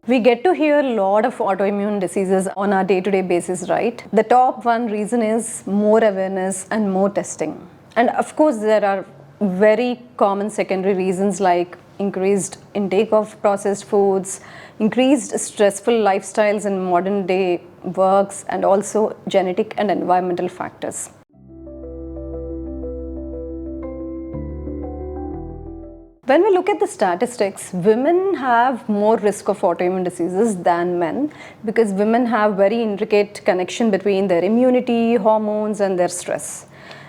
We get to hear a lot of autoimmune diseases on our day-to-day basis, right? The top one reason is more awareness and more testing. And of course, there are very common secondary reasons like increased intake of processed foods, increased stressful lifestyles in modern day works, and also genetic and environmental factors. When we look at the statistics, women have more risk of autoimmune diseases than men because women have very intricate connection between their immunity, hormones, and their stress.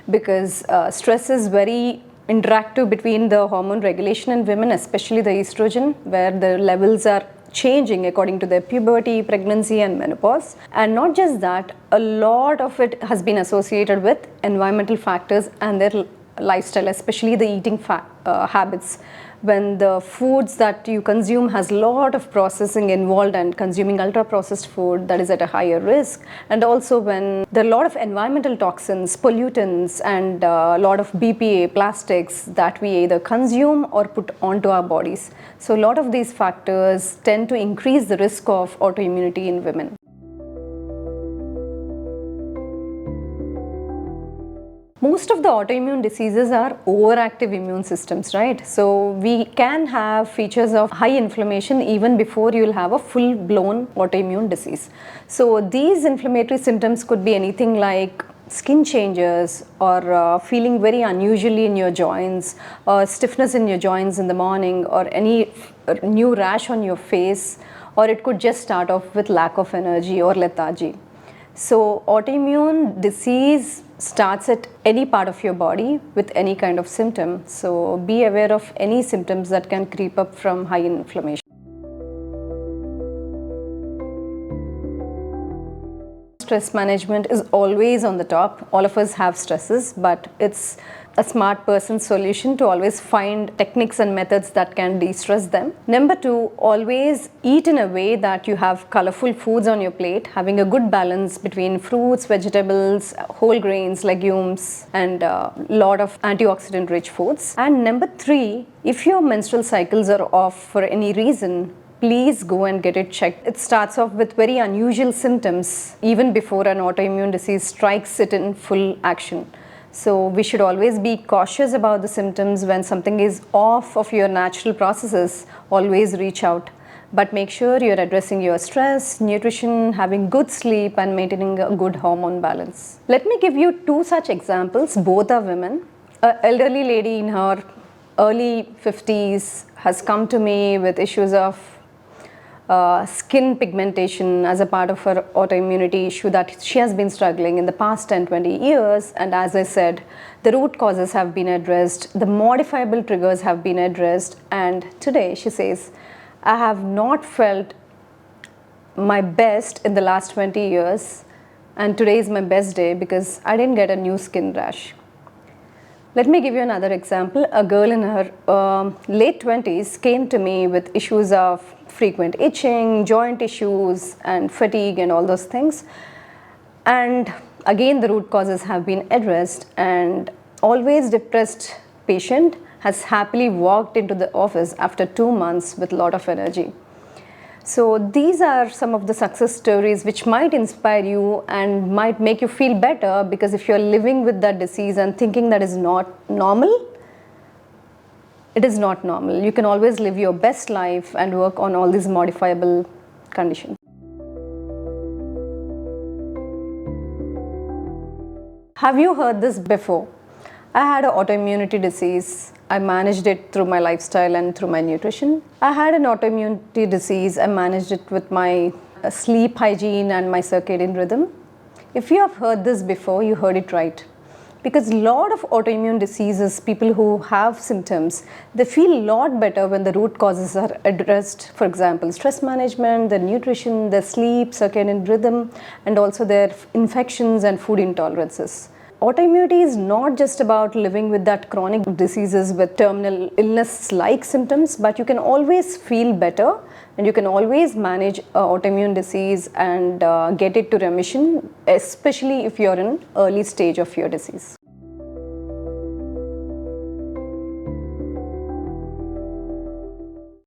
Because stress is very interactive between the hormone regulation in women, especially the estrogen, where the levels are changing according to their puberty, pregnancy, and menopause. And not just that, a lot of it has been associated with environmental factors and their lifestyle, especially the eating habits. When the foods that you consume has a lot of processing involved and consuming ultra processed food, that is at a higher risk. And also when there are a lot of environmental toxins, pollutants, and a lot of BPA, plastics that we either consume or put onto our bodies. So a lot of these factors tend to increase the risk of autoimmunity in women. Most of the autoimmune diseases are overactive immune systems, right? So we can have features of high inflammation even before you will have a full-blown autoimmune disease. So these inflammatory symptoms could be anything like skin changes or feeling very unusually in your joints or stiffness in your joints in the morning or any new rash on your face, or it could just start off with lack of energy or lethargy. So autoimmune disease starts at any part of your body with any kind of symptom. So be aware of any symptoms that can creep up from high inflammation. Stress management is always on the top. All of us have stresses, but it's a smart person's solution to always find techniques and methods that can de-stress them. Number two, always eat in a way that you have colorful foods on your plate, having a good balance between fruits, vegetables, whole grains, legumes, and a lot of antioxidant rich foods. And number three, if your menstrual cycles are off for any reason, please go and get it checked. It starts off with very unusual symptoms even before an autoimmune disease strikes it in full action. So we should always be cautious about the symptoms. When something is off of your natural processes, always reach out. But make sure you're addressing your stress, nutrition, having good sleep, and maintaining a good hormone balance. Let me give you two such examples. Both are women. An elderly lady in her early 50s has come to me with issues of skin pigmentation as a part of her autoimmunity issue that she has been struggling in the past 10-20 years. And as I said, the root causes have been addressed, the modifiable triggers have been addressed, and today she says, I have not felt my best in the last 20 years and today is my best day because I didn't get a new skin rash. Let me give you another example. A girl in her late 20s came to me with issues of frequent itching, joint issues, and fatigue, and all those things. And again, the root causes have been addressed, and always depressed patient has happily walked into the office after 2 months with a lot of energy. So these are some of the success stories which might inspire you and might make you feel better, because if you're living with that disease and thinking that is not normal, it is not normal. You can always live your best life and work on all these modifiable conditions. Have you heard this before? I had an autoimmunity disease. I managed it through my lifestyle and through my nutrition. I had an autoimmunity disease. I managed it with my sleep hygiene and my circadian rhythm. If you have heard this before, you heard it right. Because a lot of autoimmune diseases, people who have symptoms, they feel a lot better when the root causes are addressed. For example, stress management, their nutrition, their sleep, circadian rhythm, and also their infections and food intolerances. Autoimmunity is not just about living with that chronic diseases with terminal illness-like symptoms, but you can always feel better and you can always manage autoimmune disease and get it to remission, especially if you're in early stage of your disease.